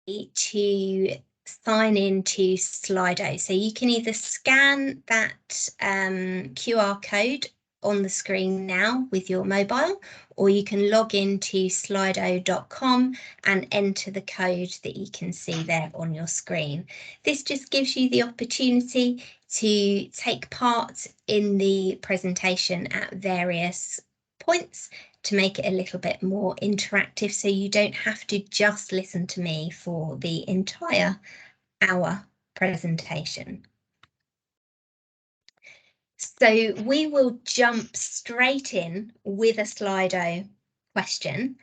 to sign into Slido. So you can either scan that QR code on the screen now with your mobile, or you can log into slido.com and enter the code that you can see there on your screen. This just gives you the opportunity to take part in the presentation at various points to make it a little bit more interactive, so you don't have to just listen to me for the entire hour presentation. So we will jump straight in with a Slido question,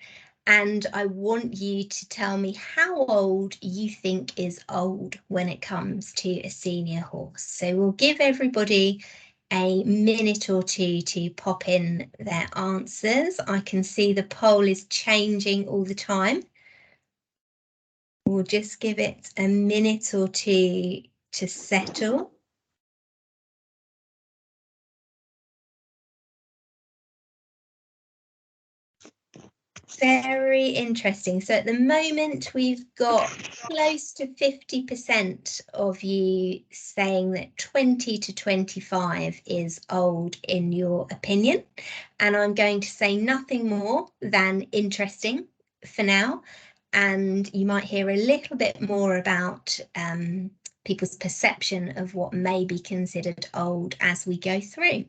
and I want you to tell me how old you think is old when it comes to a senior horse. So we'll give everybody a minute or two to pop in their answers. I can see the poll is changing all the time. We'll just give it a minute or two to settle. Very interesting. So at the moment, we've got close to 50% of you saying that 20 to 25 is old in your opinion. And I'm going to say nothing more than interesting for now. And you might hear a little bit more about people's perception of what may be considered old as we go through.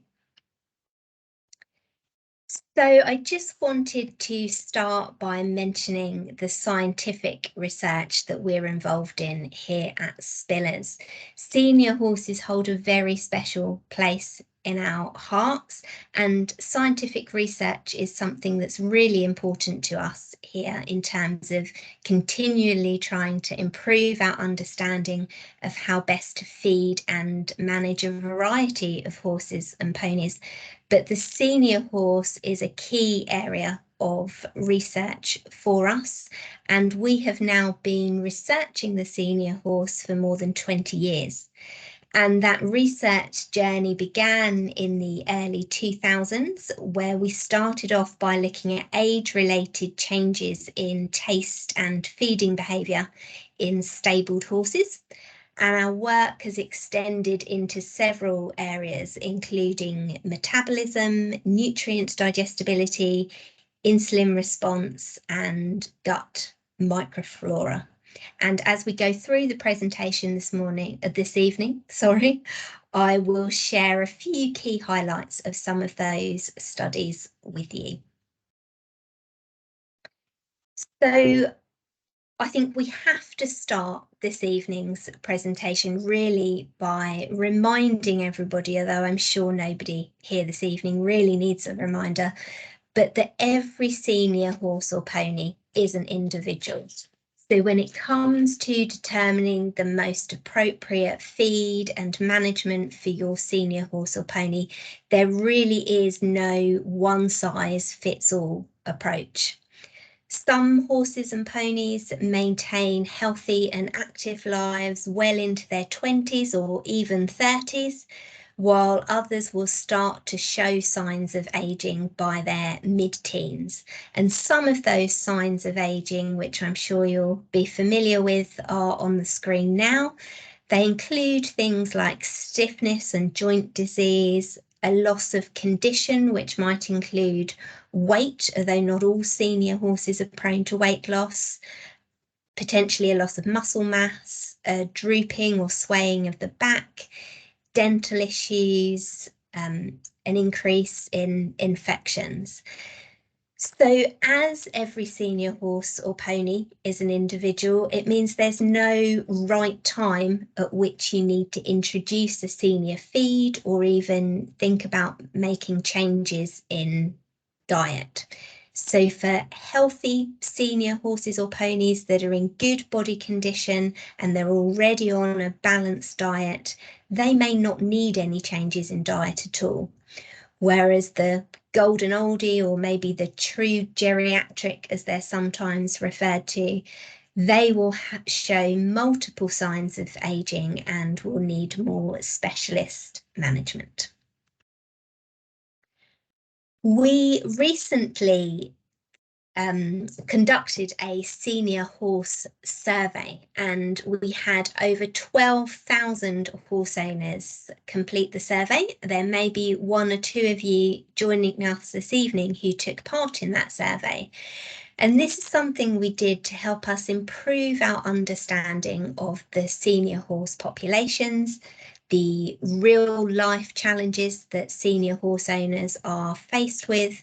So I just wanted to start by mentioning the scientific research that we're involved in here at Spillers. Senior horses hold a very special place in our hearts, and scientific research is something that's really important to us here in terms of continually trying to improve our understanding of how best to feed and manage a variety of horses and ponies. But the senior horse is a key area of research for us, and we have now been researching the senior horse for more than 20 years. And that research journey began in the early 2000s, where we started off by looking at age-related changes in taste and feeding behaviour in stabled horses. And our work has extended into several areas, including metabolism, nutrient digestibility, insulin response, and gut microflora. And as we go through the presentation this evening, I will share a few key highlights of some of those studies with you. So I think we have to start this evening's presentation really by reminding everybody, although I'm sure nobody here this evening really needs a reminder, but that every senior horse or pony is an individual. So when it comes to determining the most appropriate feed and management for your senior horse or pony, there really is no one size fits all approach. Some horses and ponies maintain healthy and active lives well into their 20s or even 30s, while others will start to show signs of aging by their mid-teens. And some of those signs of aging, which I'm sure you'll be familiar with, are on the screen now. They include things like stiffness and joint disease, a loss of condition, which might include weight, although not all senior horses are prone to weight loss, potentially a loss of muscle mass, a drooping or swaying of the back, dental issues, an increase in infections. So as every senior horse or pony is an individual, it means there's no right time at which you need to introduce a senior feed or even think about making changes in diet. So for healthy senior horses or ponies that are in good body condition and they're already on a balanced diet, they may not need any changes in diet at all. Whereas the golden oldie, or maybe the true geriatric, as they're sometimes referred to, they will show multiple signs of aging and will need more specialist management. We recently conducted a senior horse survey, and we had over 12,000 horse owners complete the survey. There may be one or two of you joining us this evening who took part in that survey. And this is something we did to help us improve our understanding of the senior horse populations, the real life challenges that senior horse owners are faced with,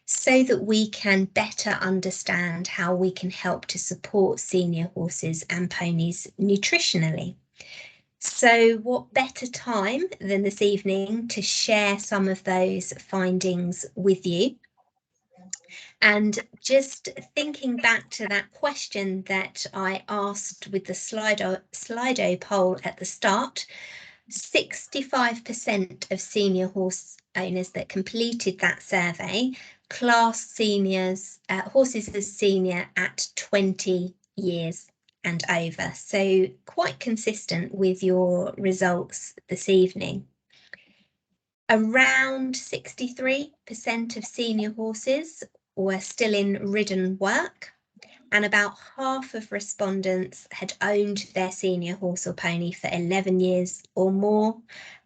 so that we can better understand how we can help to support senior horses and ponies nutritionally. So what better time than this evening to share some of those findings with you? And just thinking back to that question that I asked with the Slido poll at the start, 65% of senior horse owners that completed that survey classed horses as senior at 20 years and over. So quite consistent with your results this evening. Around 63% of senior horses were still in ridden work, and about half of respondents had owned their senior horse or pony for 11 years or more.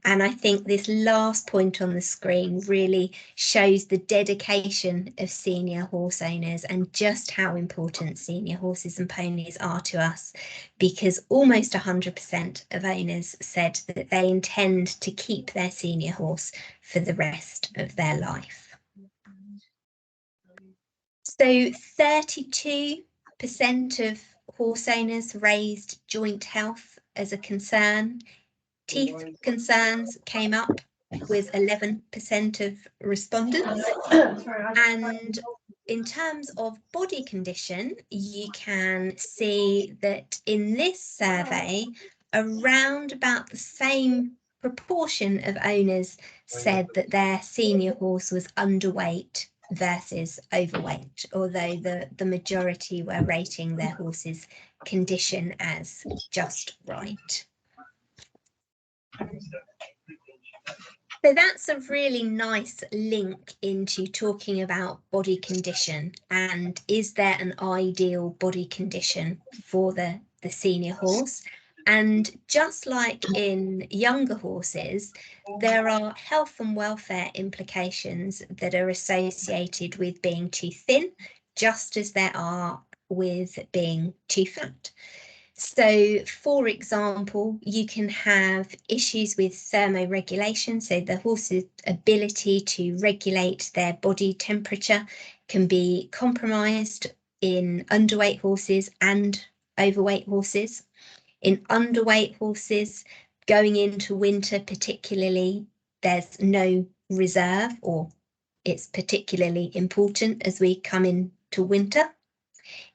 And I think this last point on the screen really shows the dedication of senior horse owners and just how important senior horses and ponies are to us, because almost 100% of owners said that they intend to keep their senior horse for the rest of their life. So 32% of horse owners raised joint health as a concern. Teeth concerns came up with 11% of respondents. And in terms of body condition, you can see that in this survey, around about the same proportion of owners said that their senior horse was underweight versus overweight, although the majority were rating their horse's condition as just right. So that's a really nice link into talking about body condition, and is there an ideal body condition for the senior horse? And just like in younger horses, there are health and welfare implications that are associated with being too thin, just as there are with being too fat. So, for example, you can have issues with thermoregulation. So the horse's ability to regulate their body temperature can be compromised in underweight horses and overweight horses. In underweight horses, going into winter particularly, there's no reserve, or it's particularly important as we come into winter.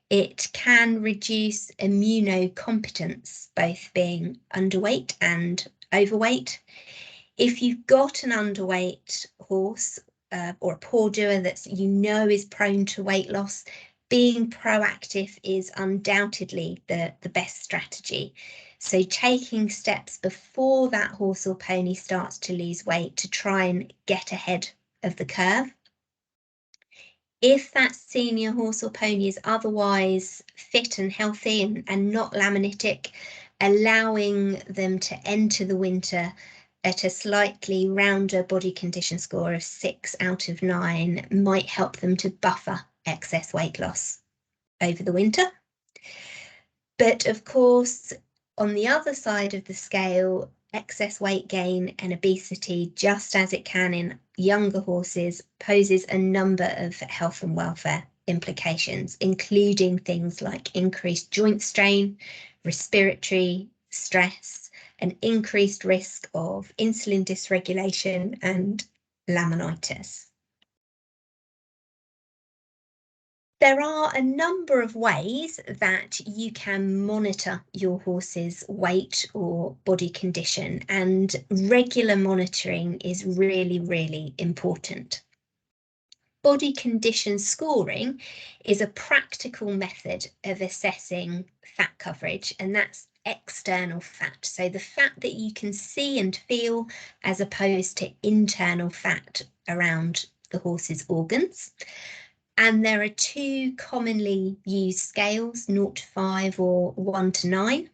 It can reduce immunocompetence, both being underweight and overweight. If you've got an underweight horse or a poor doer that you know is prone to weight loss, being proactive is undoubtedly the best strategy. So taking steps before that horse or pony starts to lose weight to try and get ahead of the curve. If that senior horse or pony is otherwise fit and healthy and not laminitic, allowing them to enter the winter at a slightly rounder body condition score of 6 out of 9 might help them to buffer excess weight loss over the winter. But of course, on the other side of the scale, excess weight gain and obesity, just as it can in younger horses, poses a number of health and welfare implications, including things like increased joint strain, respiratory stress, an increased risk of insulin dysregulation and laminitis. There are a number of ways that you can monitor your horse's weight or body condition, and regular monitoring is really, really important. Body condition scoring is a practical method of assessing fat coverage, and that's external fat. So the fat that you can see and feel, as opposed to internal fat around the horse's organs. And there are two commonly used scales, 0 to 5 or 1 to 9.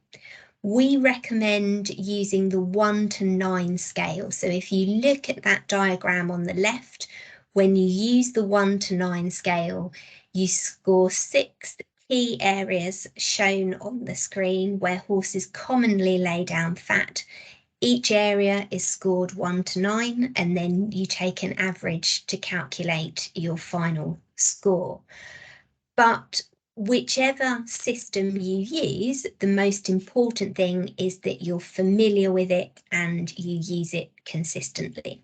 We recommend using the 1 to 9 scale. So if you look at that diagram on the left, when you use the 1 to 9 scale, you score 6 key areas shown on the screen where horses commonly lay down fat. Each area is scored 1 to 9, and then you take an average to calculate your final score. But whichever system you use, the most important thing is that you're familiar with it and you use it consistently.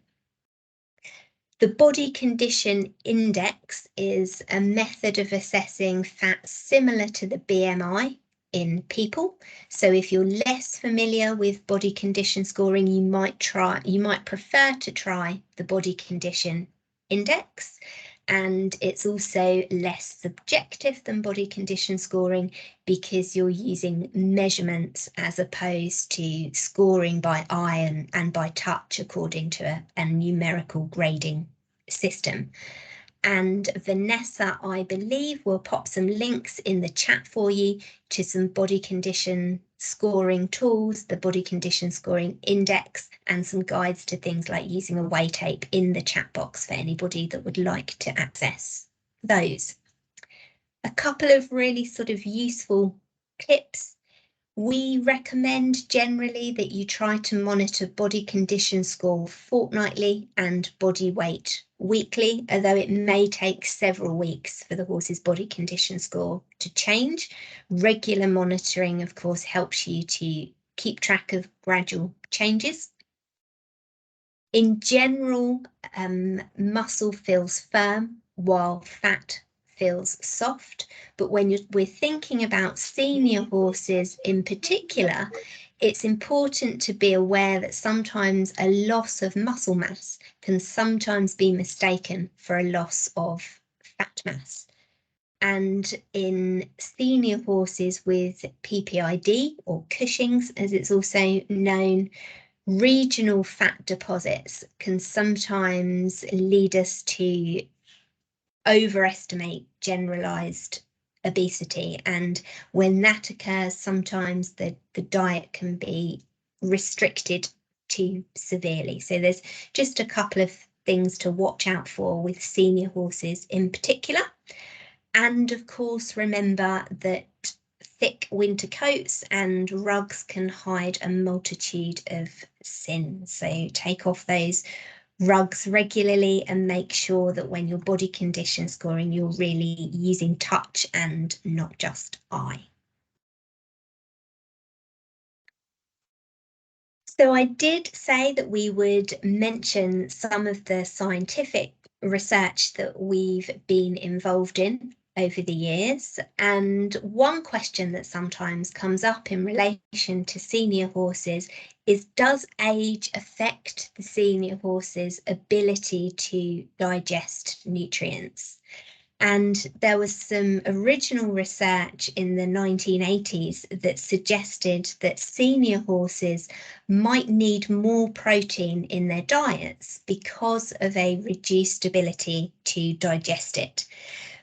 The body condition index is a method of assessing fat similar to the BMI in people. So if you're less familiar with body condition scoring, you might prefer to try the body condition index. And it's also less subjective than body condition scoring because you're using measurements as opposed to scoring by eye and by touch according to a numerical grading system. And Vanessa, I believe, will pop some links in the chat for you to some body condition scoring tools, the body condition scoring index, and some guides to things like using a weigh tape in the chat box for anybody that would like to access those. A couple of really sort of useful tips. We recommend generally that you try to monitor body condition score fortnightly and body weight weekly, although it may take several weeks for the horse's body condition score to change. Regular monitoring, of course, helps you to keep track of gradual changes. In general, muscle feels firm while fat feels soft, but when we're thinking about senior horses in particular, it's important to be aware that sometimes a loss of muscle mass can sometimes be mistaken for a loss of fat mass. And in senior horses with PPID, or Cushing's as it's also known, regional fat deposits can sometimes lead us to overestimate generalized obesity. And when that occurs, sometimes the diet can be restricted too severely. So there's just a couple of things to watch out for with senior horses in particular. And of course, remember that thick winter coats and rugs can hide a multitude of sins. So take off those rugs regularly and make sure that when you're body condition scoring, you're really using touch and not just eye. So I did say that we would mention some of the scientific research that we've been involved in over the years. And one question that sometimes comes up in relation to senior horses is, does age affect the senior horse's ability to digest nutrients? And there was some original research in the 1980s that suggested that senior horses might need more protein in their diets because of a reduced ability to digest it.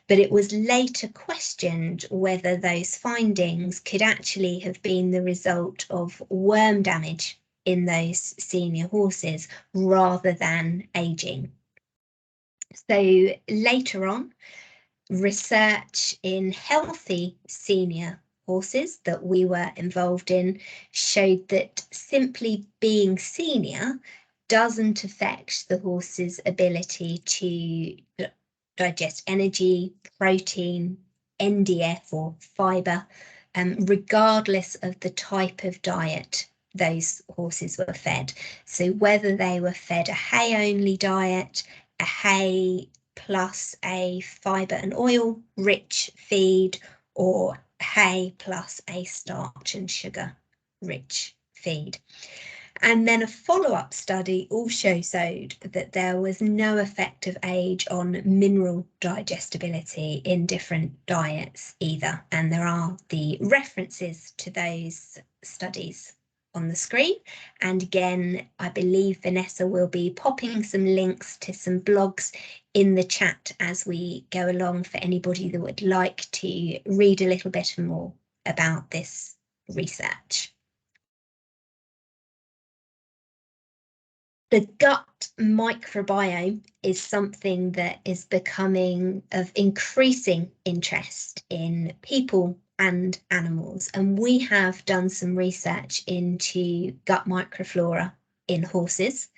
But it was later questioned whether those findings could actually have been the result of worm damage in those senior horses rather than aging. So later on, research in healthy senior horses that we were involved in showed that simply being senior doesn't affect the horse's ability to digest energy, protein, NDF or fibre, regardless of the type of diet those horses were fed. So whether they were fed a hay-only diet, a hay plus a fibre and oil rich feed, or hay plus a starch and sugar rich feed. And then a follow-up study also showed that there was no effect of age on mineral digestibility in different diets either. And there are the references to those studies on the screen. And again, I believe Vanessa will be popping some links to some blogs in the chat as we go along for anybody that would like to read a little bit more about this research. The gut microbiome is something that is becoming of increasing interest in people and animals, and we have done some research into gut microflora in horses,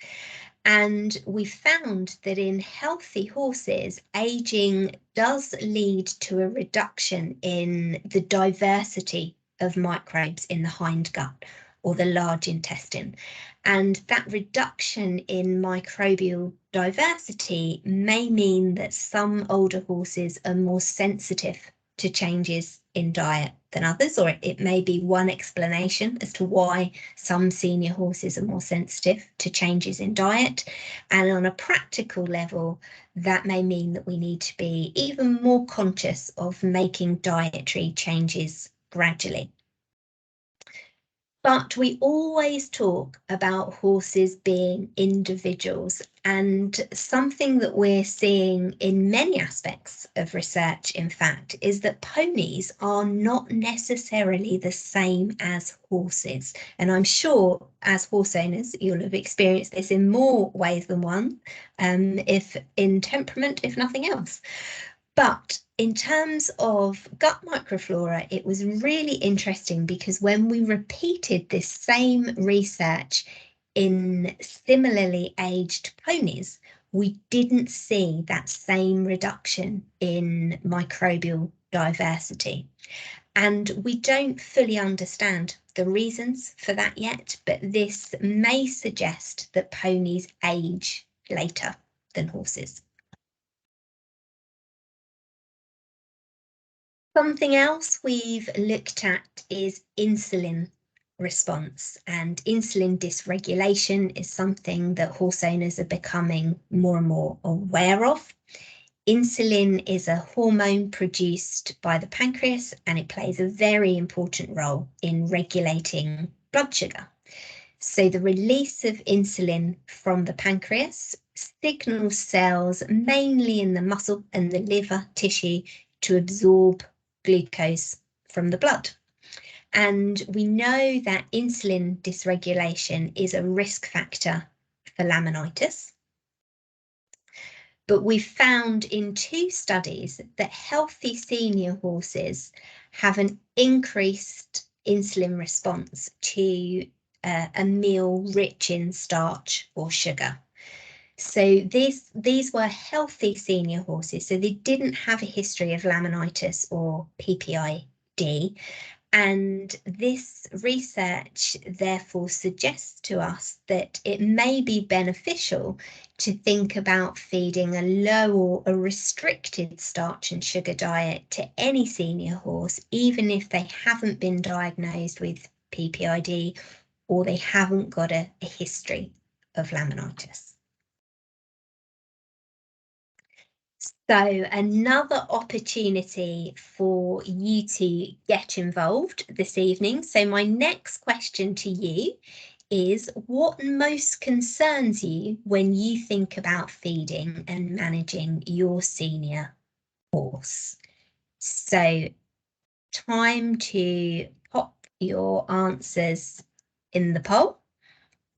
and we found that in healthy horses, aging does lead to a reduction in the diversity of microbes in the hindgut or the large intestine. And that reduction in microbial diversity may mean that some older horses are more sensitive to changes in diet than others, or it may be one explanation as to why some senior horses are more sensitive to changes in diet. And on a practical level, that may mean that we need to be even more conscious of making dietary changes gradually. But we always talk about horses being individuals, and something that we're seeing in many aspects of research, in fact, is that ponies are not necessarily the same as horses. And I'm sure as horse owners, you'll have experienced this in more ways than one, if in temperament, if nothing else. But in terms of gut microflora, it was really interesting because when we repeated this same research in similarly aged ponies, we didn't see that same reduction in microbial diversity. And we don't fully understand the reasons for that yet, but this may suggest that ponies age later than horses. Something else we've looked at is insulin response, and insulin dysregulation is something that horse owners are becoming more and more aware of. Insulin is a hormone produced by the pancreas, and it plays a very important role in regulating blood sugar. So the release of insulin from the pancreas signals cells mainly in the muscle and the liver tissue to absorb glucose from the blood. And we know that insulin dysregulation is a risk factor for laminitis. But we found in 2 studies that healthy senior horses have an increased insulin response to a meal rich in starch or sugar. So these were healthy senior horses, so they didn't have a history of laminitis or PPID. And this research therefore suggests to us that it may be beneficial to think about feeding a low or a restricted starch and sugar diet to any senior horse, even if they haven't been diagnosed with PPID or they haven't got a history of laminitis. So another opportunity for you to get involved this evening. So my next question to you is, what most concerns you when you think about feeding and managing your senior horse? So time to pop your answers in the poll.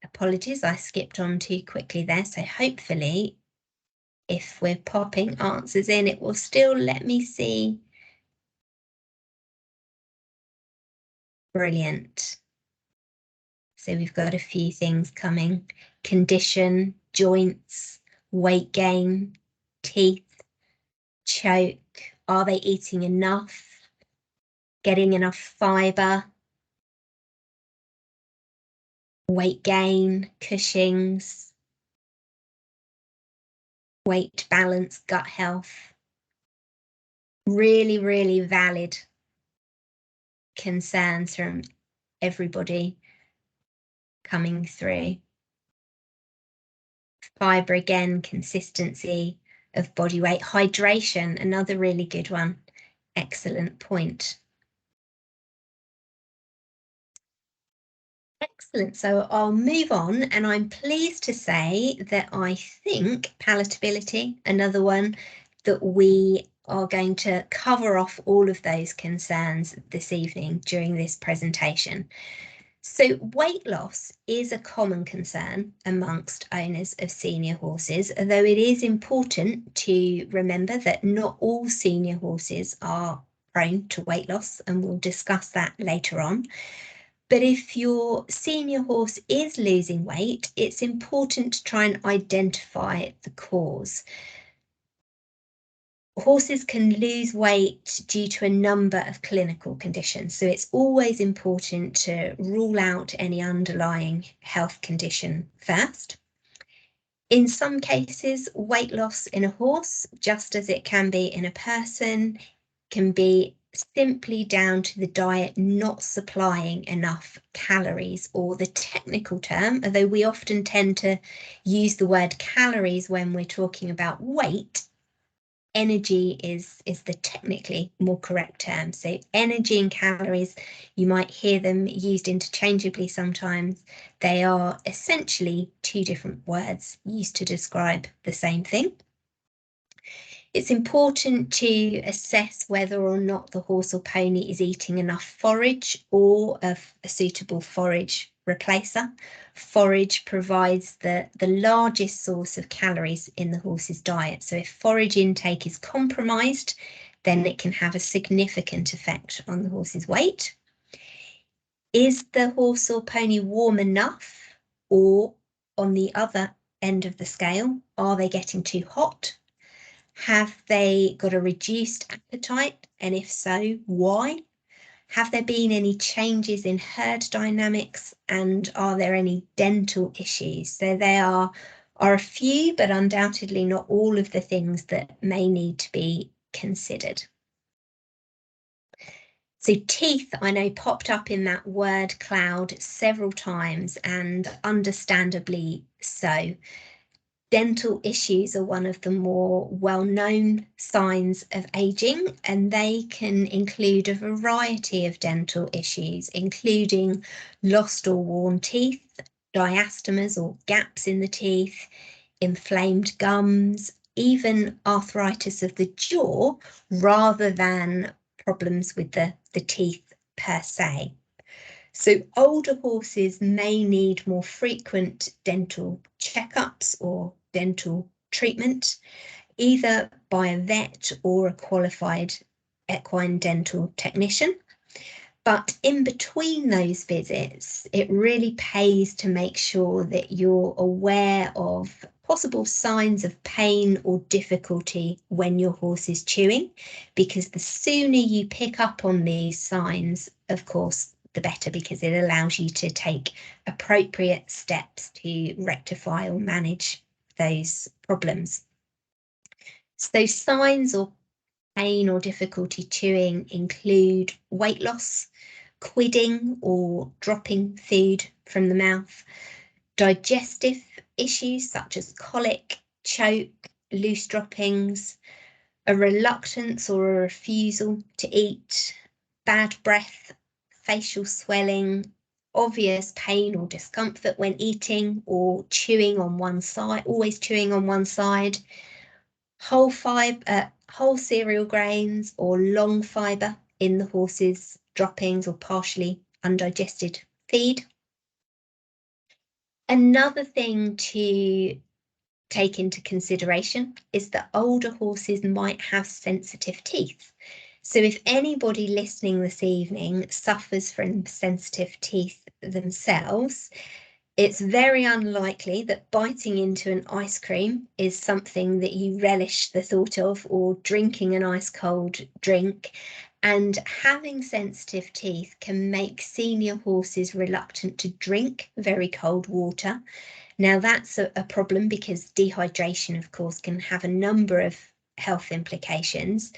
Apologies, I skipped on too quickly there. So hopefully if we're popping answers in, it will still let me see. Brilliant. So we've got a few things coming. Condition, joints, weight gain, teeth, choke. Are they eating enough? Getting enough fibre? Weight gain, Cushing's, weight balance, gut health. Really, really valid concerns from everybody coming through. Fibre again, consistency of body weight, hydration, another really good one. Excellent point. Excellent. So I'll move on, and I'm pleased to say that I think palatability, another one, that we are going to cover off all of those concerns this evening during this presentation. So weight loss is a common concern amongst owners of senior horses, although it is important to remember that not all senior horses are prone to weight loss, and we'll discuss that later on. But if your senior horse is losing weight, it's important to try and identify the cause. Horses can lose weight due to a number of clinical conditions, so it's always important to rule out any underlying health condition first. In some cases, weight loss in a horse, just as it can be in a person, can be simply down to the diet not supplying enough calories, or the technical term, although we often tend to use the word calories when we're talking about weight, energy is the technically more correct term. So energy and calories, you might hear them used interchangeably sometimes. They are essentially two different words used to describe the same thing. It's important to assess whether or not the horse or pony is eating enough forage or a suitable forage replacer. Forage provides the largest source of calories in the horse's diet. So if forage intake is compromised, then it can have a significant effect on the horse's weight. Is the horse or pony warm enough, or on the other end of the scale, are they getting too hot? Have they got a reduced appetite? And if so, why? Have there been any changes in herd dynamics, and are there any dental issues? So there are a few, but undoubtedly not all of the things that may need to be considered. So teeth, I know, popped up in that word cloud several times, and understandably so. Dental issues are one of the more well-known signs of aging, and they can include a variety of dental issues, including lost or worn teeth, diastemas or gaps in the teeth, inflamed gums, even arthritis of the jaw, rather than problems with the teeth per se. So older horses may need more frequent dental checkups or dental treatment, either by a vet or a qualified equine dental technician. But in between those visits, it really pays to make sure that you're aware of possible signs of pain or difficulty when your horse is chewing, because the sooner you pick up on these signs, of course, the better, because it allows you to take appropriate steps to rectify or manage those problems. So signs of pain or difficulty chewing include weight loss, quidding or dropping food from the mouth, digestive issues such as colic, choke, loose droppings, a reluctance or a refusal to eat, bad breath, facial swelling, obvious pain or discomfort when eating, or chewing on one side, always chewing on one side, whole cereal grains or long fibre in the horse's droppings or partially undigested feed. Another thing to take into consideration is that older horses might have sensitive teeth. So if anybody listening this evening suffers from sensitive teeth themselves, it's very unlikely that biting into an ice cream is something that you relish the thought of, or drinking an ice cold drink. And having sensitive teeth can make senior horses reluctant to drink very cold water. Now that's a problem, because dehydration, of course, can have a number of health implications,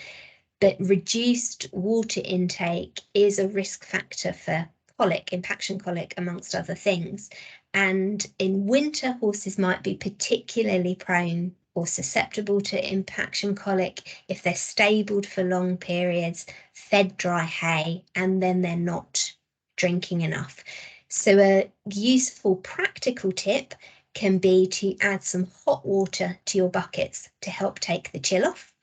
but reduced water intake is a risk factor for colic, impaction colic, amongst other things. And in winter, horses might be particularly prone or susceptible to impaction colic if they're stabled for long periods, fed dry hay, and then they're not drinking enough. So a useful practical tip can be to add some hot water to your buckets to help take the chill off.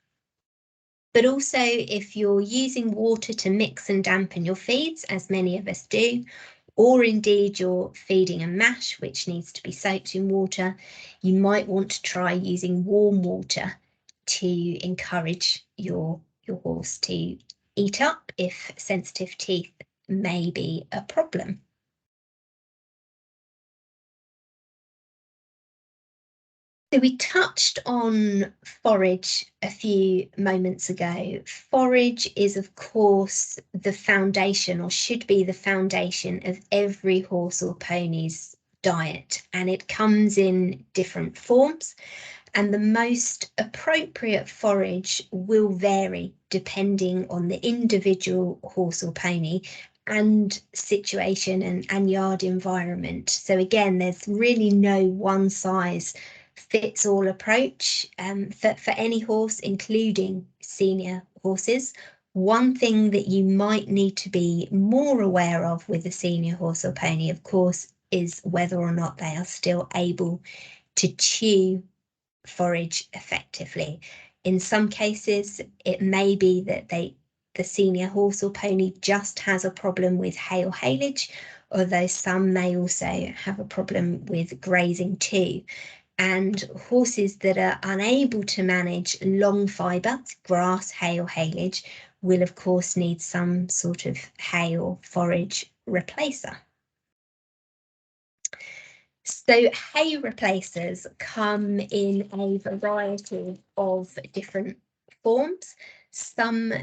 But also, if you're using water to mix and dampen your feeds, as many of us do, or indeed you're feeding a mash which needs to be soaked in water, you might want to try using warm water to encourage your horse to eat up if sensitive teeth may be a problem. So we touched on forage a few moments ago. Forage is, of course, the foundation, or should be the foundation, of every horse or pony's diet, and it comes in different forms. And the most appropriate forage will vary depending on the individual horse or pony and situation and yard environment. So again, there's really no one size fits all approach for any horse, including senior horses. One thing that you might need to be more aware of with a senior horse or pony, of course, is whether or not they are still able to chew forage effectively. In some cases, it may be that the senior horse or pony just has a problem with hay or haylage, although some may also have a problem with grazing too. And horses that are unable to manage long fibre, grass, hay or haylage, will of course need some sort of hay or forage replacer. So hay replacers come in a variety of different forms. Some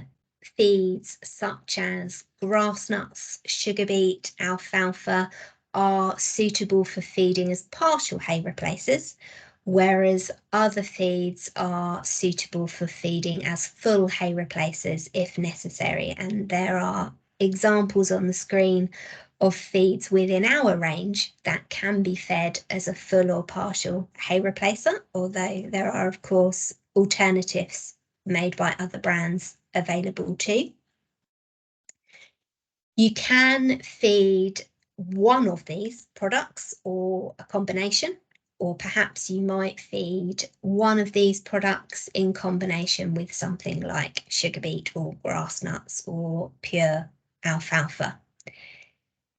feeds such as grass nuts, sugar beet, alfalfa are suitable for feeding as partial hay replacers, whereas other feeds are suitable for feeding as full hay replacers if necessary. And there are examples on the screen of feeds within our range that can be fed as a full or partial hay replacer, although there are, of course, alternatives made by other brands available too. You can feed one of these products or a combination, or perhaps you might feed one of these products in combination with something like sugar beet or grass nuts or pure alfalfa.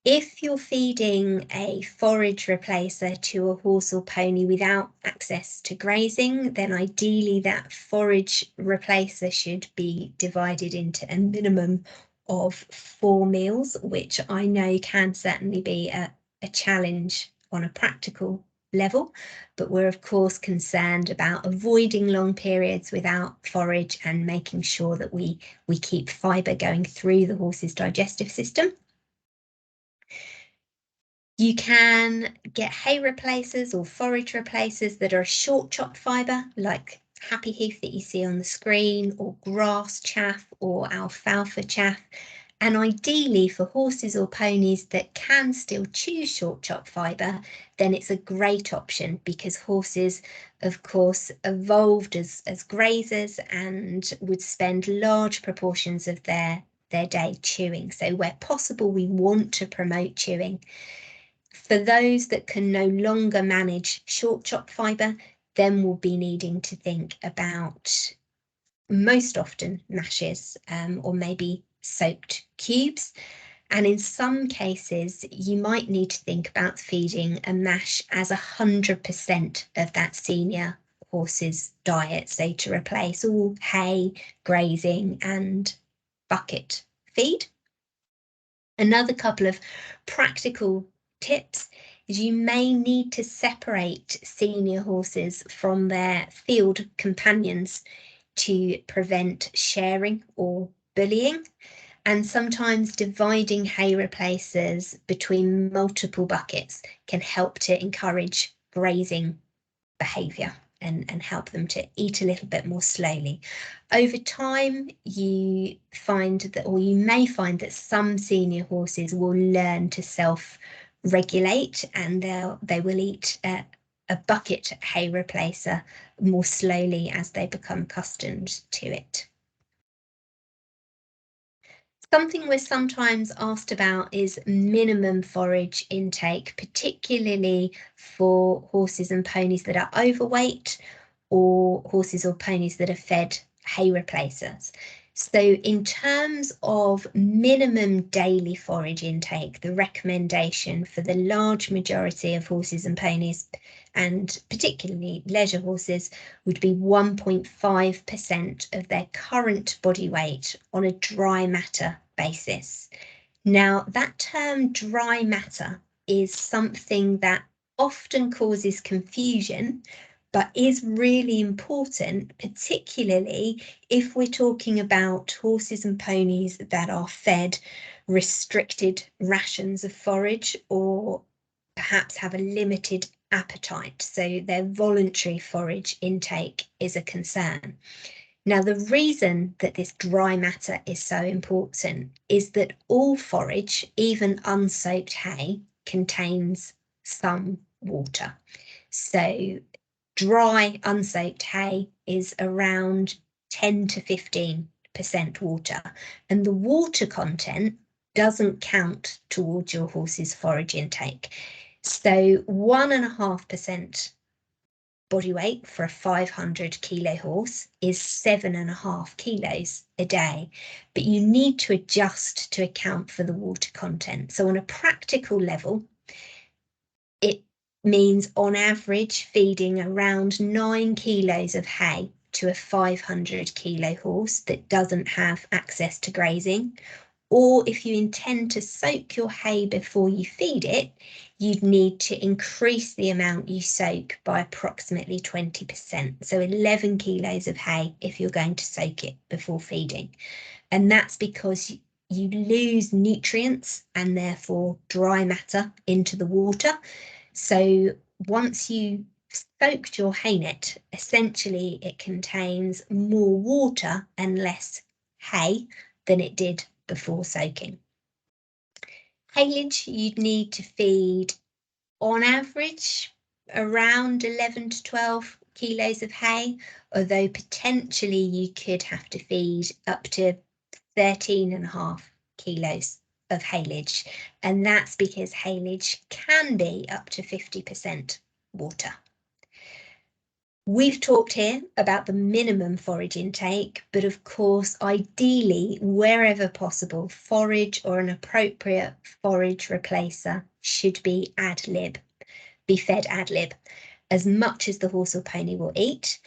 If you're feeding a forage replacer to a horse or pony without access to grazing, then ideally that forage replacer should be divided into a minimum of 4 meals, which I know can certainly be a challenge on a practical level, but we're of course concerned about avoiding long periods without forage and making sure that we keep fibre going through the horse's digestive system. You can get hay replacers or forage replacers that are short chop fibre, like happy hoof that you see on the screen, or grass chaff or alfalfa chaff. And ideally for horses or ponies that can still choose short chop fibre, then it's a great option because horses, of course, evolved as grazers and would spend large proportions of their day chewing. So where possible, we want to promote chewing. For those that can no longer manage short chop fibre, then we'll be needing to think about most often mashes or maybe soaked cubes. And in some cases, you might need to think about feeding a mash as 100% of that senior horse's diet, so to replace all hay, grazing and bucket feed. Another couple of practical tips is you may need to separate senior horses from their field companions to prevent sharing or bullying, and sometimes dividing hay replacers between multiple buckets can help to encourage grazing behaviour and help them to eat a little bit more slowly. Over time, you find that, or you may find that some senior horses will learn to self-regulate and they will eat a bucket hay replacer more slowly as they become accustomed to it. Something we're sometimes asked about is minimum forage intake, particularly for horses and ponies that are overweight or horses or ponies that are fed hay replacers. So in terms of minimum daily forage intake, the recommendation for the large majority of horses and ponies, and particularly leisure horses, would be 1.5% of their current body weight on a dry matter basis. Now, that term dry matter is something that often causes confusion, but is really important, particularly if we're talking about horses and ponies that are fed restricted rations of forage or perhaps have a limited appetite, so their voluntary forage intake is a concern. Now, the reason that this dry matter is so important is that all forage, even unsoaked hay, contains some water. So dry unsoaked hay is around 10 to 15% water, and the water content doesn't count towards your horse's forage intake. So 1.5% body weight for a 500 kilo horse is 7.5 kilos a day, but you need to adjust to account for the water content. So on a practical level, it means on average feeding around 9 kilos of hay to a 500 kilo horse that doesn't have access to grazing. Or if you intend to soak your hay before you feed it, you'd need to increase the amount you soak by approximately 20%. So 11 kilos of hay if you're going to soak it before feeding. And that's because you lose nutrients and therefore dry matter into the water. So once you soaked your hay net, essentially it contains more water and less hay than it did before soaking. Haylage, you'd need to feed on average around 11 to 12 kilos of hay, although potentially you could have to feed up to 13.5 kilos of haylage, and that's because haylage can be up to 50% water. We've talked here about the minimum forage intake, but of course, ideally, wherever possible, forage or an appropriate forage replacer should be ad lib, be fed ad lib, as much as the horse or pony will eat.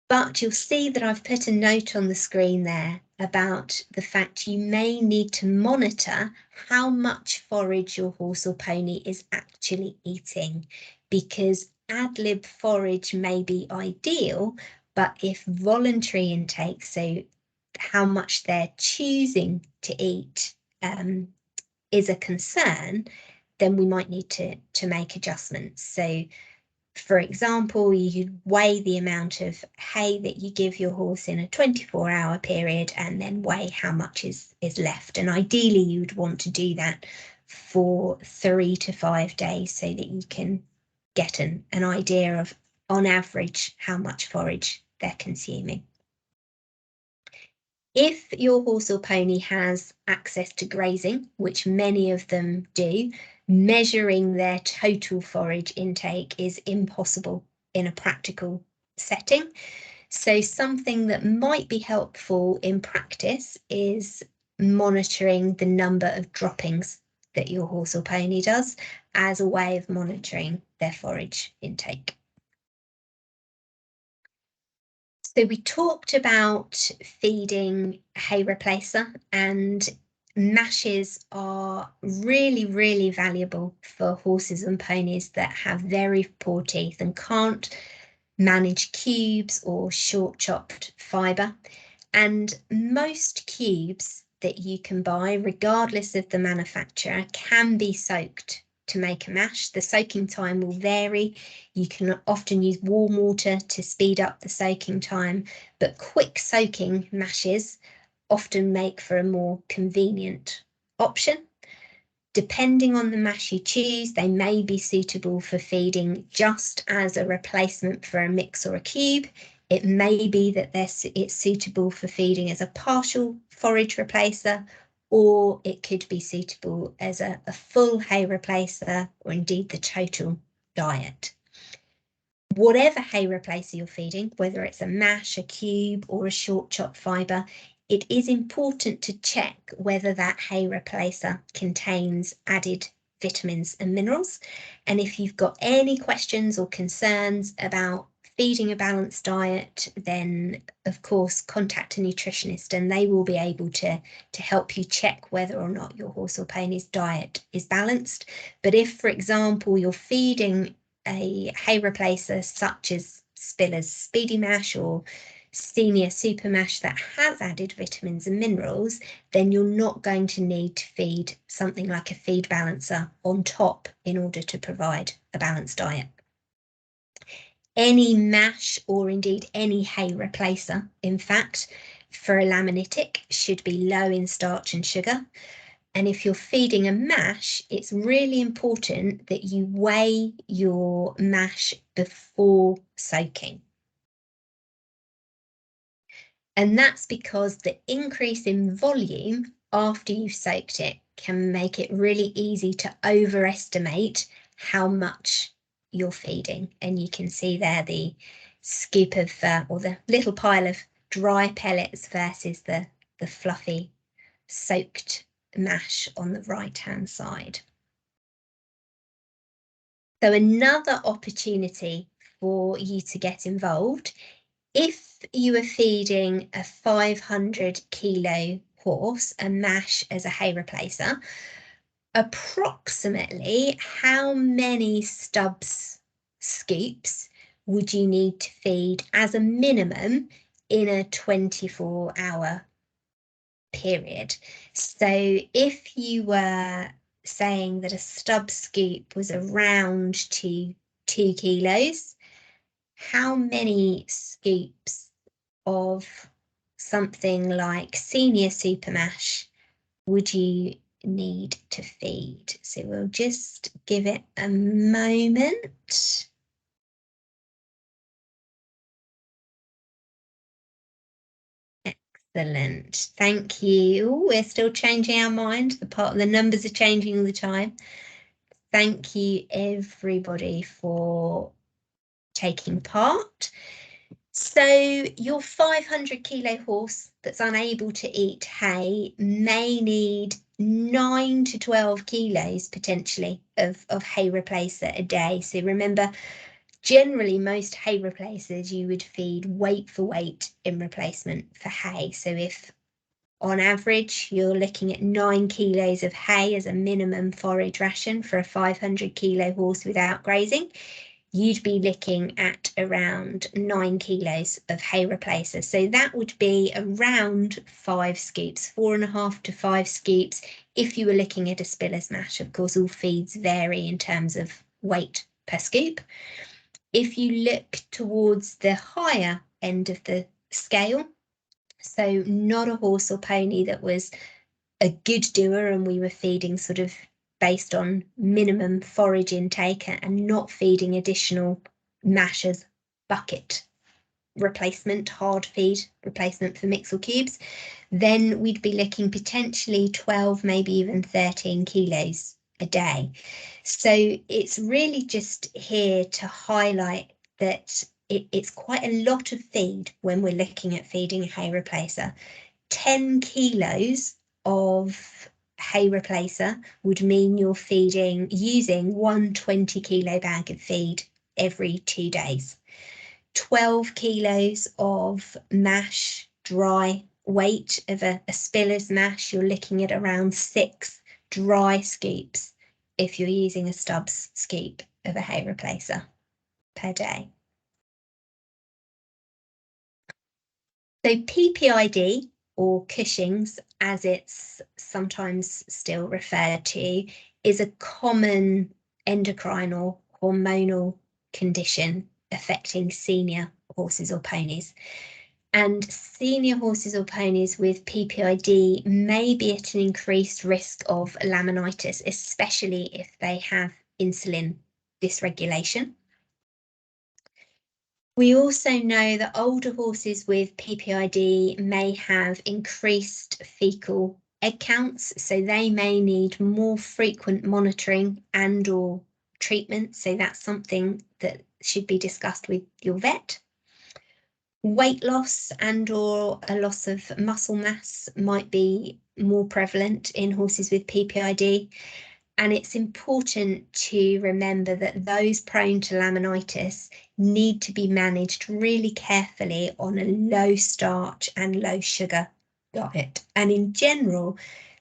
But you'll see that I've put a note on the screen there about the fact you may need to monitor how much forage your horse or pony is actually eating, because ad lib forage may be ideal, but if voluntary intake, so how much they're choosing to eat, is a concern, then we might need to make adjustments. So for example, you weigh the amount of hay that you give your horse in a 24-hour period and then weigh how much is left. And ideally, you'd want to do that for 3 to 5 days so that you can get an idea of, on average, how much forage they're consuming. If your horse or pony has access to grazing, which many of them do, measuring their total forage intake is impossible in a practical setting. So something that might be helpful in practice is monitoring the number of droppings that your horse or pony does as a way of monitoring their forage intake. So we talked about feeding hay replacer, and mashes are really, really valuable for horses and ponies that have very poor teeth and can't manage cubes or short chopped fibre. And most cubes that you can buy, regardless of the manufacturer, can be soaked to make a mash. The soaking time will vary. You can often use warm water to speed up the soaking time, but quick soaking mashes often make for a more convenient option. Depending on the mash you choose, they may be suitable for feeding just as a replacement for a mix or a cube. It may be that it's suitable for feeding as a partial forage replacer, or it could be suitable as a full hay replacer or indeed the total diet. Whatever hay replacer you're feeding, whether it's a mash, a cube, or a short chop fibre, it is important to check whether that hay replacer contains added vitamins and minerals. And if you've got any questions or concerns about feeding a balanced diet, then of course contact a nutritionist and they will be able to help you check whether or not your horse or pony's diet is balanced. But if, for example, you're feeding a hay replacer such as Spiller's Speedy Mash or Senior Super Mash that has added vitamins and minerals, then you're not going to need to feed something like a feed balancer on top in order to provide a balanced diet. Any mash or indeed any hay replacer, in fact, for a laminitic should be low in starch and sugar. And if you're feeding a mash, it's really important that you weigh your mash before soaking. And that's because the increase in volume after you've soaked it can make it really easy to overestimate how much you're feeding. And you can see there the scoop of, or the little pile of dry pellets versus the fluffy soaked mash on the right-hand side. So another opportunity for you to get involved, if you are feeding a 500 kilo horse a mash as a hay replacer, approximately how many Stubbs scoops would you need to feed as a minimum in a 24-hour period? So if you were saying that a stub scoop was around to 2 kilos, how many scoops of something like Senior Super Mash would you need to feed? So we'll just give it a moment. Excellent, thank you. We're still changing our mind. The numbers are changing all the time. Thank you everybody for taking part. So your 500 kilo horse that's unable to eat hay may need 9 to 12 kilos potentially of hay replacer a day. So remember, generally most hay replacers you would feed weight for weight in replacement for hay. So if on average you're looking at 9 kilos of hay as a minimum forage ration for a 500 kilo horse without grazing, you'd be looking at around 9 kilos of hay replacer. So that would be around 5 scoops, 4.5 to 5 scoops. If you were looking at a Spiller's mash, of course, all feeds vary in terms of weight per scoop. If you look towards the higher end of the scale, so not a horse or pony that was a good doer and we were feeding sort of based on minimum forage intake and not feeding additional mash as bucket replacement, hard feed replacement for mix or cubes, then we'd be looking potentially 12, maybe even 13 kilos a day. So it's really just here to highlight that it's quite a lot of feed when we're looking at feeding a hay replacer. 10 kilos of hay replacer would mean you're using 120 kilo bag of feed every 2 days. 12 kilos of mash, dry weight of a Spiller's mash, you're looking at around 6 dry scoops if you're using a Stubbs scoop of a hay replacer per day. So PPID, or Cushing's, as it's sometimes still referred to, is a common endocrine or hormonal condition affecting senior horses or ponies. And senior horses or ponies with PPID may be at an increased risk of laminitis, especially if they have insulin dysregulation. We also know that older horses with PPID may have increased fecal egg counts, so they may need more frequent monitoring and or treatment, so that's something that should be discussed with your vet. Weight loss and or a loss of muscle mass might be more prevalent in horses with PPID, and it's important to remember that those prone to laminitis need to be managed really carefully on a low starch and low sugar diet. And in general,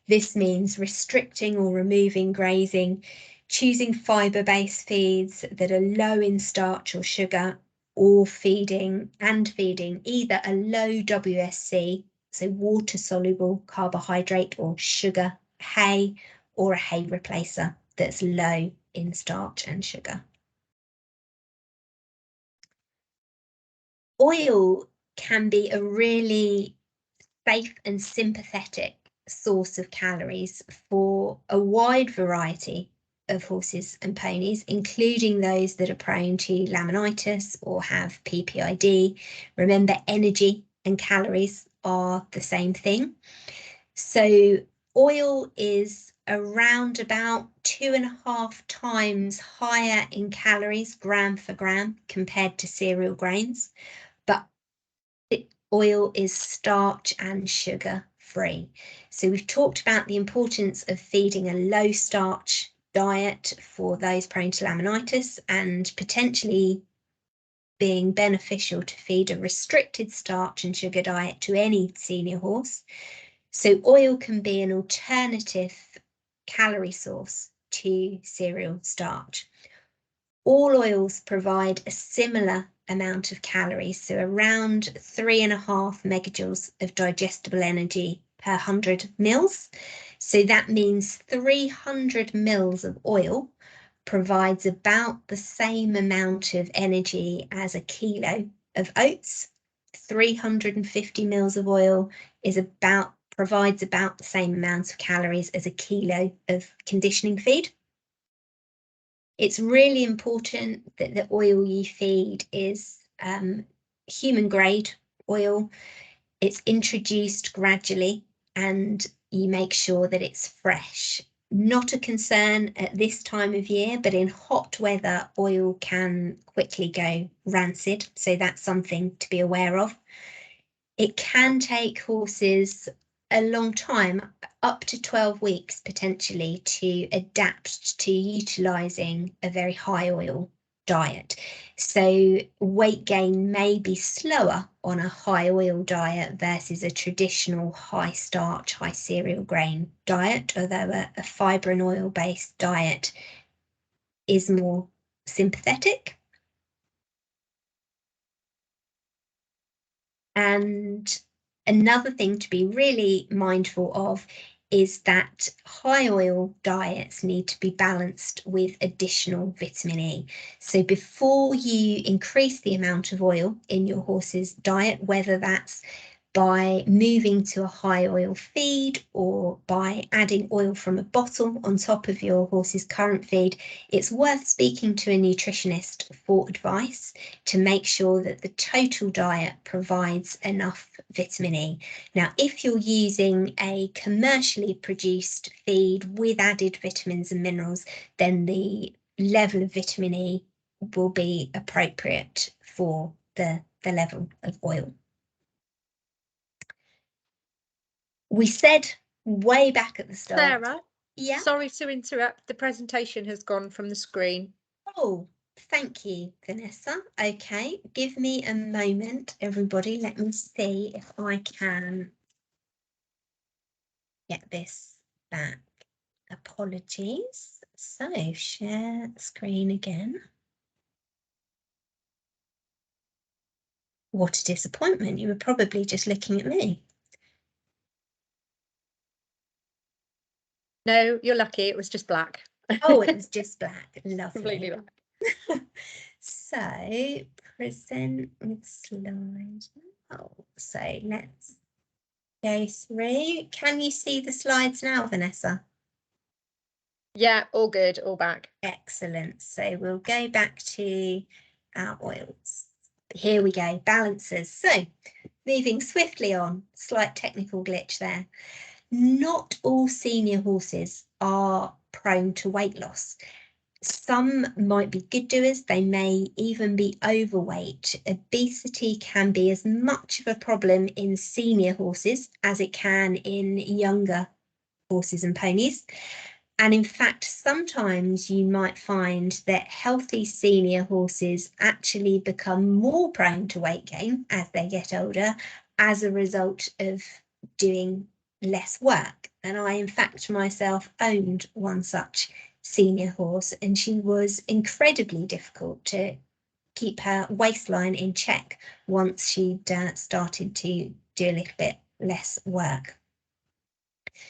this means restricting or removing grazing, choosing fibre-based feeds that are low in starch or sugar, or feeding either a low WSC, so water-soluble carbohydrate or sugar hay, or a hay replacer that's low in starch and sugar. Oil can be a really safe and sympathetic source of calories for a wide variety of horses and ponies, including those that are prone to laminitis or have PPID. Remember, energy and calories are the same thing. So oil is around about 2.5 times higher in calories, gram for gram, compared to cereal grains, but oil is starch and sugar free. So we've talked about the importance of feeding a low starch diet for those prone to laminitis, and potentially being beneficial to feed a restricted starch and sugar diet to any senior horse. So oil can be an alternative calorie source to cereal starch. All oils provide a similar amount of calories, so around 3.5 megajoules of digestible energy per 100 mils. So that means 300 mils of oil provides about the same amount of energy as a kilo of oats. 350 mils of oil provides about the same amount of calories as a kilo of conditioning feed. It's really important that the oil you feed is human grade oil. It's introduced gradually and you make sure that it's fresh. Not a concern at this time of year, but in hot weather, oil can quickly go rancid. So that's something to be aware of. It can take horses a long time, up to 12 weeks potentially, to adapt to utilising a very high oil diet. So weight gain may be slower on a high oil diet versus a traditional high starch, high cereal grain diet, although a fibre and oil based diet is more sympathetic. And another thing to be really mindful of is that high oil diets need to be balanced with additional vitamin E. So before you increase the amount of oil in your horse's diet, whether that's by moving to a high oil feed or by adding oil from a bottle on top of your horse's current feed, it's worth speaking to a nutritionist for advice to make sure that the total diet provides enough vitamin E. Now, if you're using a commercially produced feed with added vitamins and minerals, then the level of vitamin E will be appropriate for the level of oil. We said way back at the start. Sarah, yeah. Sorry to interrupt. The presentation has gone from the screen. Oh, thank you, Vanessa. Okay, give me a moment, everybody. Let me see if I can get this back. Apologies. So share screen again. What a disappointment. You were probably just looking at me. No, you're lucky. It was just black. Oh, it was just black. Lovely. Completely black. So present with slides. Oh, so let's go through. Can you see the slides now, Vanessa? Yeah, all good, all back. Excellent. So we'll go back to our oils. Here we go, balancers. So moving swiftly on, slight technical glitch there. Not all senior horses are prone to weight loss. Some might be good doers, they may even be overweight. Obesity can be as much of a problem in senior horses as it can in younger horses and ponies. And in fact, sometimes you might find that healthy senior horses actually become more prone to weight gain as they get older as a result of doing less work. And I, in fact, myself owned one such senior horse, and she was incredibly difficult to keep her waistline in check once she'd started to do a little bit less work.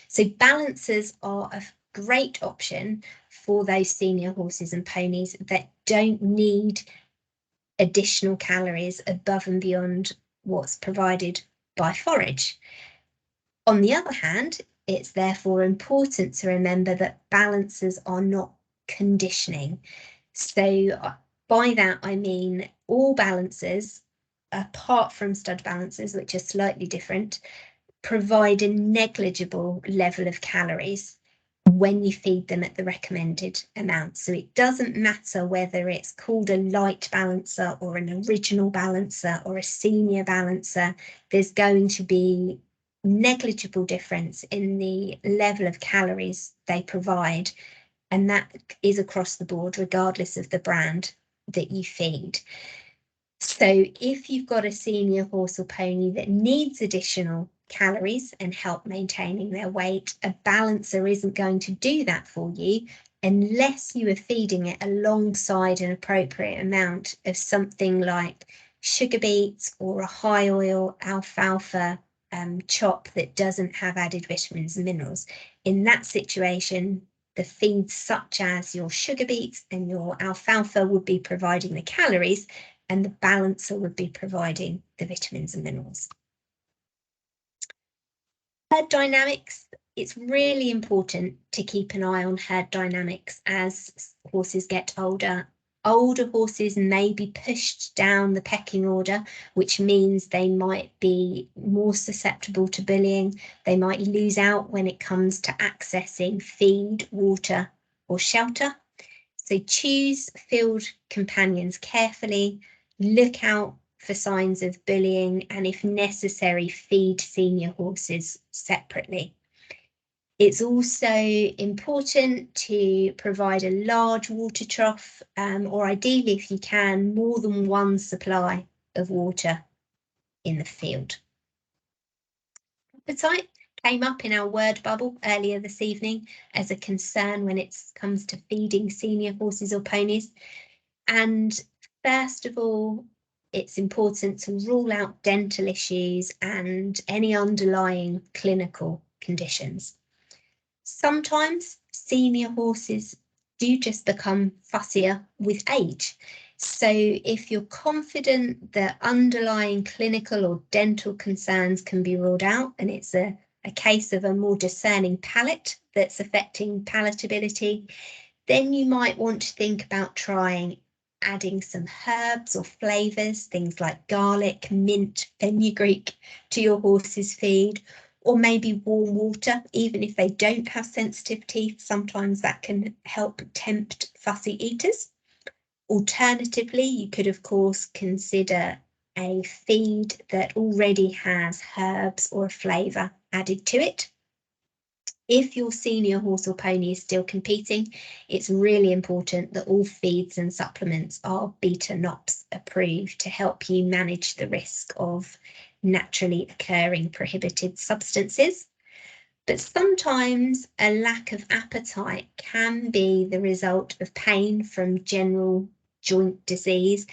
So balancers are a great option for those senior horses and ponies that don't need additional calories above and beyond what's provided by forage. On the other hand, it's therefore important to remember that balancers are not conditioning. So by that, I mean all balancers, apart from stud balancers, which are slightly different, provide a negligible level of calories when you feed them at the recommended amount. So it doesn't matter whether it's called a light balancer or an original balancer or a senior balancer, there's going to be negligible difference in the level of calories they provide. And that is across the board, regardless of the brand that you feed. So if you've got a senior horse or pony that needs additional calories and help maintaining their weight, a balancer isn't going to do that for you unless you are feeding it alongside an appropriate amount of something like sugar beets or a high oil alfalfa chop that doesn't have added vitamins and minerals. In that situation, the feeds such as your sugar beets and your alfalfa would be providing the calories, and the balancer would be providing the vitamins and minerals. Herd dynamics, it's really important to keep an eye on herd dynamics as horses get older. Older horses may be pushed down the pecking order, which means they might be more susceptible to bullying. They might lose out when it comes to accessing feed, water, or shelter. So choose field companions carefully, look out for signs of bullying, and if necessary, feed senior horses separately. It's also important to provide a large water trough, or ideally, if you can, more than one supply of water in the field. Appetite came up in our word bubble earlier this evening as a concern when it comes to feeding senior horses or ponies. And first of all, it's important to rule out dental issues and any underlying clinical conditions. Sometimes senior horses do just become fussier with age. So if you're confident that underlying clinical or dental concerns can be ruled out and it's a case of a more discerning palate that's affecting palatability, then you might want to think about trying adding some herbs or flavours, things like garlic, mint, fenugreek to your horse's feed, or maybe warm water, even if they don't have sensitive teeth. Sometimes that can help tempt fussy eaters. Alternatively, you could, of course, consider a feed that already has herbs or a flavour added to it. If your senior horse or pony is still competing, it's really important that all feeds and supplements are beta-NOPS approved to help you manage the risk of naturally occurring prohibited substances. But sometimes a lack of appetite can be the result of pain from general joint disease,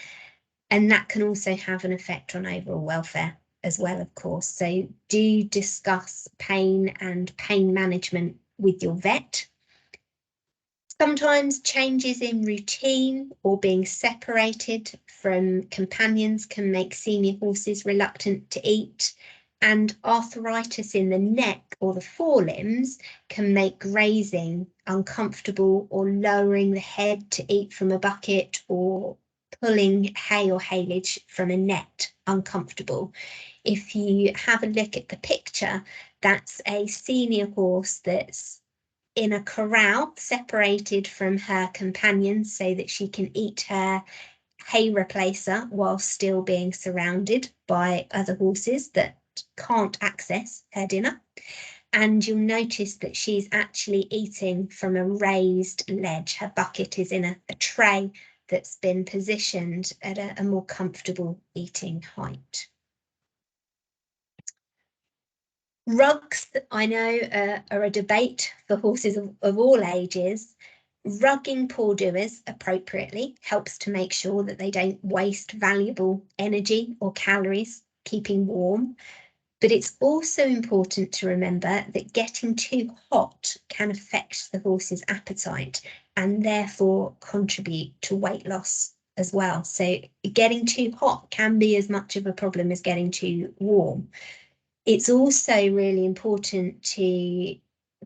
and that can also have an effect on overall welfare as well, of course. So do discuss pain and pain management with your vet. Sometimes changes in routine or being separated from companions can make senior horses reluctant to eat, and arthritis in the neck or the forelimbs can make grazing uncomfortable or lowering the head to eat from a bucket or pulling hay or haylage from a net uncomfortable. If you have a look at the picture, that's a senior horse that's in a corral separated from her companions so that she can eat her hay replacer while still being surrounded by other horses that can't access her dinner. And you'll notice that she's actually eating from a raised ledge. Her bucket is in a tray that's been positioned at a more comfortable eating height. Rugs, I know, are a debate for horses of all ages. Rugging poor doers appropriately helps to make sure that they don't waste valuable energy or calories keeping warm. But it's also important to remember that getting too hot can affect the horse's appetite and therefore contribute to weight loss as well. So getting too hot can be as much of a problem as getting too warm. It's also really important to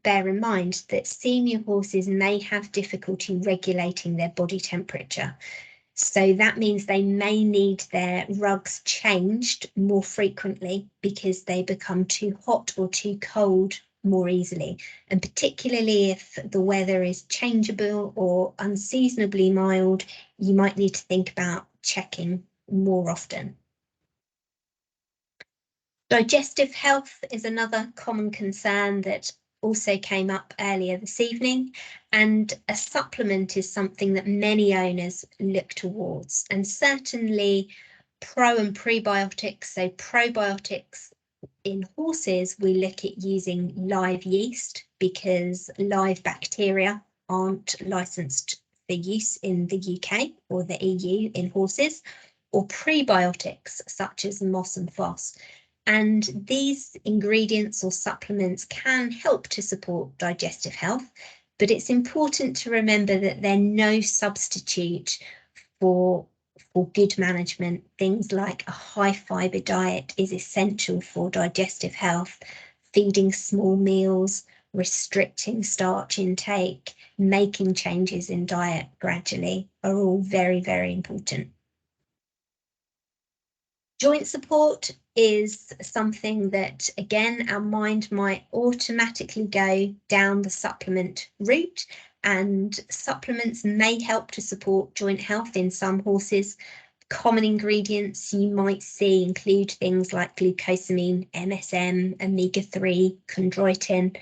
bear in mind that senior horses may have difficulty regulating their body temperature. So that means they may need their rugs changed more frequently because they become too hot or too cold more easily. And particularly if the weather is changeable or unseasonably mild, you might need to think about checking more often. Digestive health is another common concern that also came up earlier this evening, and a supplement is something that many owners look towards, and certainly pro and prebiotics. So probiotics in horses, we look at using live yeast because live bacteria aren't licensed for use in the UK or the EU in horses, or prebiotics such as moss and foss. And these ingredients or supplements can help to support digestive health, but it's important to remember that they're no substitute for good management. Things like a high fibre diet is essential for digestive health. Feeding small meals, restricting starch intake, making changes in diet gradually are all very, very important. Joint support is something that, again, our mind might automatically go down the supplement route, and supplements may help to support joint health in some horses. Common ingredients you might see include things like glucosamine, MSM, omega-3, chondroitin,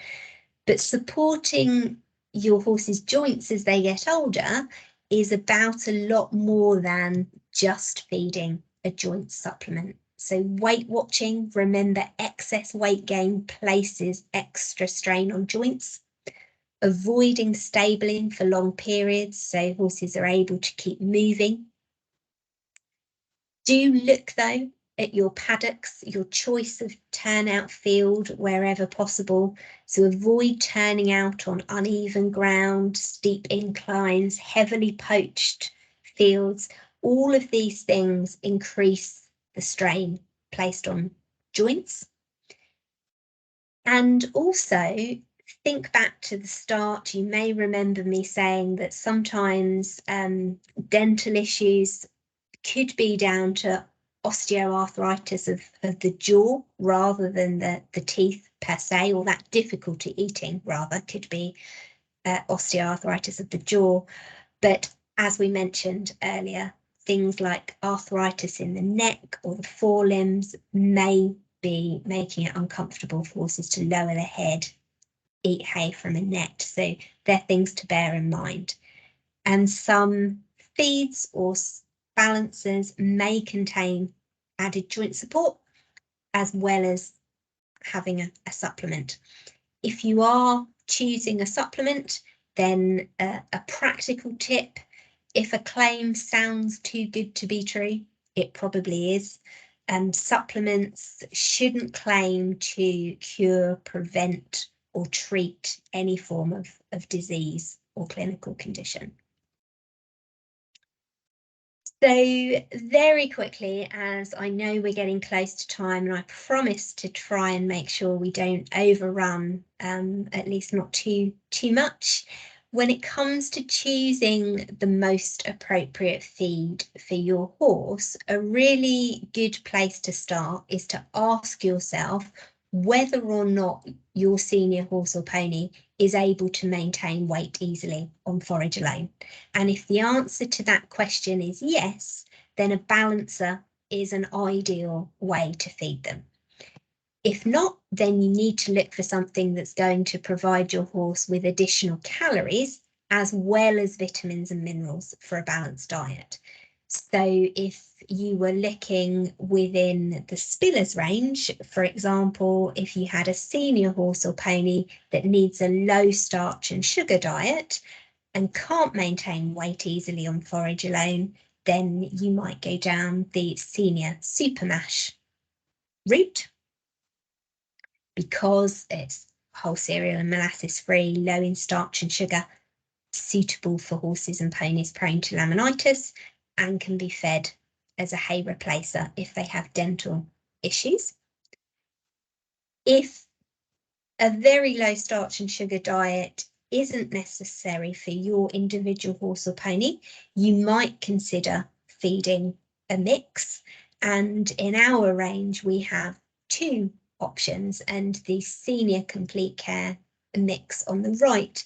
but supporting your horse's joints as they get older is about a lot more than just feeding a joint supplement. So weight watching, remember excess weight gain places extra strain on joints. Avoiding stabling for long periods so horses are able to keep moving. Do look though at your paddocks, your choice of turnout field wherever possible. So avoid turning out on uneven ground, steep inclines, heavily poached fields. All of these things increase the strain placed on joints. And also think back to the start. You may remember me saying that sometimes dental issues could be down to osteoarthritis of the jaw rather than the teeth per se, or that difficulty eating rather could be osteoarthritis of the jaw. But as we mentioned earlier, things like arthritis in the neck or the forelimbs may be making it uncomfortable for horses to lower their head, eat hay from a net. So they're things to bear in mind. And some feeds or balancers may contain added joint support as well as having a supplement. If you are choosing a supplement, then a practical tip, if a claim sounds too good to be true, it probably is. Supplements shouldn't claim to cure, prevent, or treat any form of disease or clinical condition. So very quickly, as I know we're getting close to time, and I promise to try and make sure we don't overrun, at least not too much, when it comes to choosing the most appropriate feed for your horse, a really good place to start is to ask yourself whether or not your senior horse or pony is able to maintain weight easily on forage alone. And if the answer to that question is yes, then a balancer is an ideal way to feed them. If not, then you need to look for something that's going to provide your horse with additional calories as well as vitamins and minerals for a balanced diet. So if you were looking within the Spillers range, for example, if you had a senior horse or pony that needs a low starch and sugar diet and can't maintain weight easily on forage alone, then you might go down the senior super mash route, because it's whole cereal and molasses free, low in starch and sugar, suitable for horses and ponies prone to laminitis, and can be fed as a hay replacer if they have dental issues. If a very low starch and sugar diet isn't necessary for your individual horse or pony, you might consider feeding a mix. And in our range, we have two options, and the senior complete care mix on the right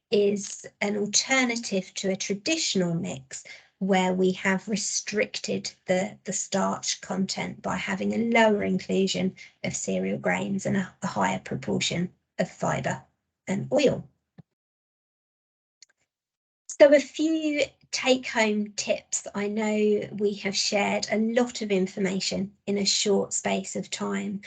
is an alternative to a traditional mix where we have restricted the starch content by having a lower inclusion of cereal grains and a higher proportion of fibre and oil. So a few take-home tips. I know we have shared a lot of information in a short space of time,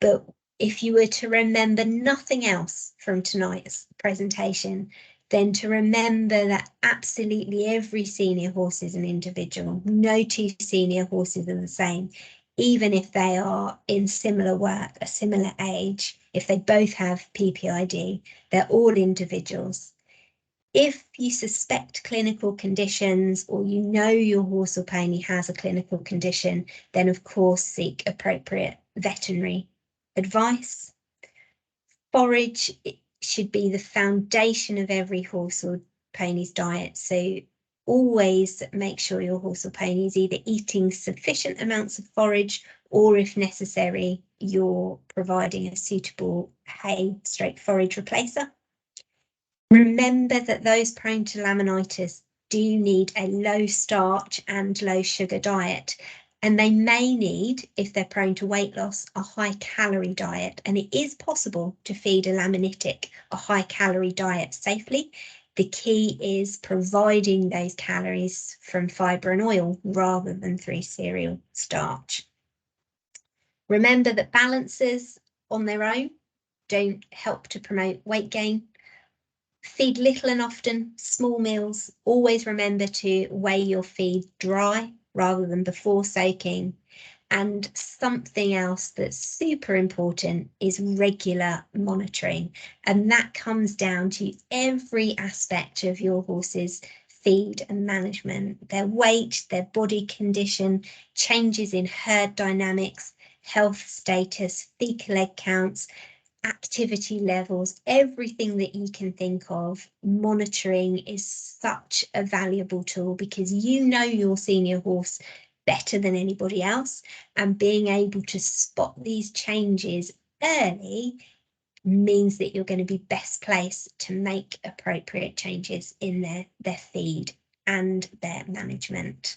but if you were to remember nothing else from tonight's presentation, then to remember that absolutely every senior horse is an individual. No two senior horses are the same, even if they are in similar work, a similar age, if they both have PPID, they're all individuals. If you suspect clinical conditions or you know your horse or pony has a clinical condition, then of course seek appropriate veterinary advice. Forage should be the foundation of every horse or pony's diet, so always make sure your horse or pony is either eating sufficient amounts of forage, or if necessary, you're providing a suitable hay/forage replacer. Remember that those prone to laminitis do need a low starch and low sugar diet, and they may need, if they're prone to weight loss, a high calorie diet. And it is possible to feed a laminitic a high calorie diet safely. The key is providing those calories from fibre and oil rather than through cereal starch. Remember that balancers on their own don't help to promote weight gain. Feed little and often, small meals. Always remember to weigh your feed dry rather than before soaking. And something else that's super important is regular monitoring. And that comes down to every aspect of your horse's feed and management: their weight, their body condition, changes in herd dynamics, health status, fecal egg counts, activity levels, everything that you can think of. Monitoring is such a valuable tool because you know your senior horse better than anybody else, and being able to spot these changes early means that you're going to be best placed to make appropriate changes in their feed and their management.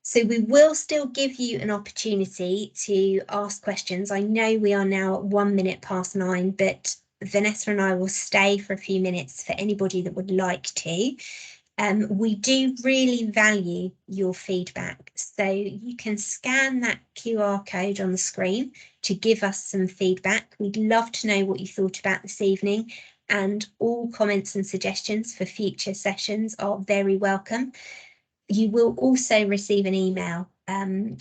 So we will still give you an opportunity to ask questions. I know we are now at 9:01, but Vanessa and I will stay for a few minutes for anybody that would like to. We do really value your feedback, so you can scan that QR code on the screen to give us some feedback. We'd love to know what you thought about this evening, and all comments and suggestions for future sessions are very welcome. You will also receive an email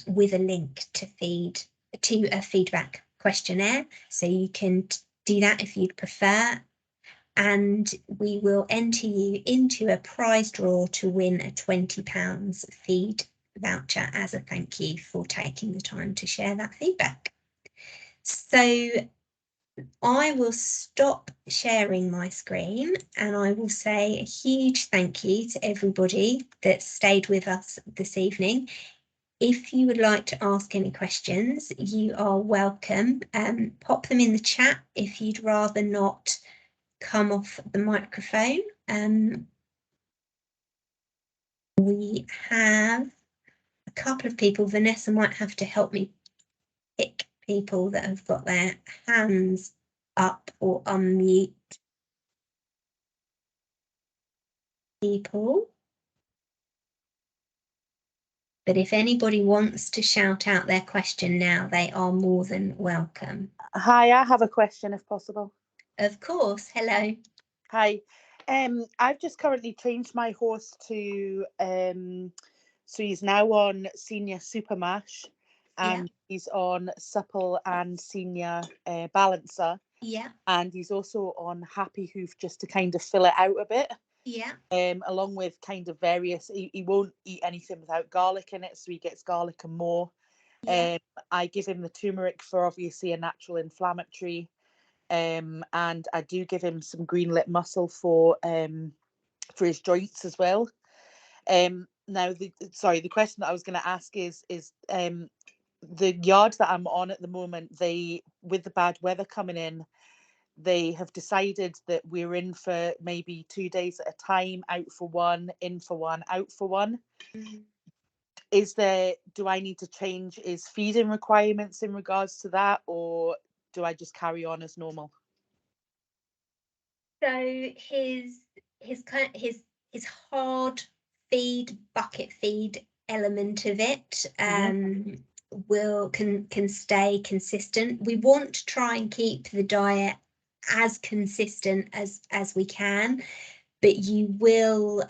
with a link to a feedback questionnaire, so you can do that if you'd prefer, and we will enter you into a prize draw to win a £20 feed voucher as a thank you for taking the time to share that feedback. So I will stop sharing my screen and I will say a huge thank you to everybody that stayed with us this evening. If you would like to ask any questions, you are welcome. Pop them in the chat if you'd rather not come off the microphone. We have a couple of people. Vanessa might have to help me pick people that have got their hands up or unmute people. But if anybody wants to shout out their question now, they are more than welcome. Hi, I have a question if possible. Of course. Hello. Hi. I've just currently changed my horse to so he's now on senior super mash and he's on supple and senior balancer. Yeah. And he's also on happy hoof just to kind of fill it out a bit. Yeah. Along with kind of various, he won't eat anything without garlic in it, so he gets garlic and more. Yeah. I give him the turmeric for obviously a natural inflammatory. And I do give him some green lip mussel for his joints as well. Now, the question that I was going to ask is the yard that I'm on at the moment, with the bad weather coming in, they have decided that we're in for maybe 2 days at a time, out for one, in for one, out for one. Mm-hmm. Do I need to change his feeding requirements in regards to that, or do I just carry on as normal? So his hard feed, bucket feed element of it can stay consistent. We want to try and keep the diet as consistent as we can, but you will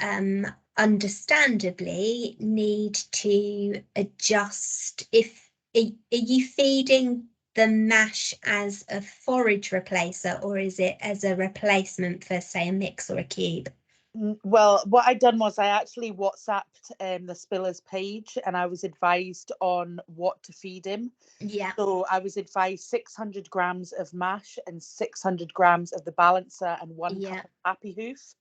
understandably need to adjust. Are you feeding the mash as a forage replacer, or is it as a replacement for, say, a mix or a cube? Well, what I done was I actually WhatsApped the Spillers page and I was advised on what to feed him. Yeah. So I was advised 600 grams of mash and 600 grams of the balancer and 1 cup of happy hoof.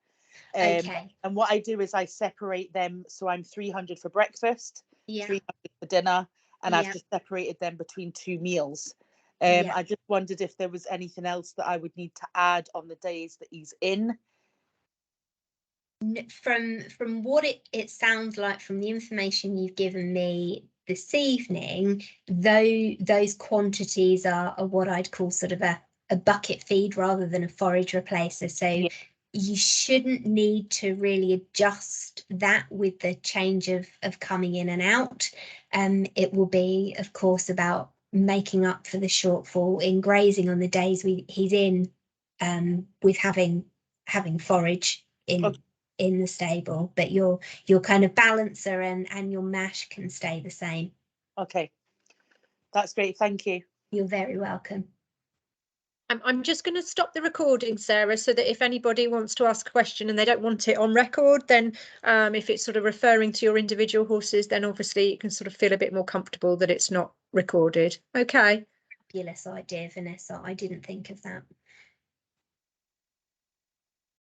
Okay. And what I do is I separate them. So I'm 300 for breakfast, 300 for dinner, and I've just separated them between 2 meals. I just wondered if there was anything else that I would need to add on the days that he's in. From what it sounds like, from the information you've given me this evening, though those quantities are what I'd call sort of a bucket feed rather than a forage replacer. So you shouldn't need to really adjust that with the change of coming in and out. It will be, of course, about making up for the shortfall in grazing on the days he's in, with having forage in the stable, but your kind of balancer and your mash can stay the same. Okay, that's great. Thank you. You're very welcome. I'm just going to stop the recording, Sarah, so that if anybody wants to ask a question and they don't want it on record, then if it's sort of referring to your individual horses, then obviously you can sort of feel a bit more comfortable that it's not recorded. Okay. Fabulous idea, Vanessa. I didn't think of that.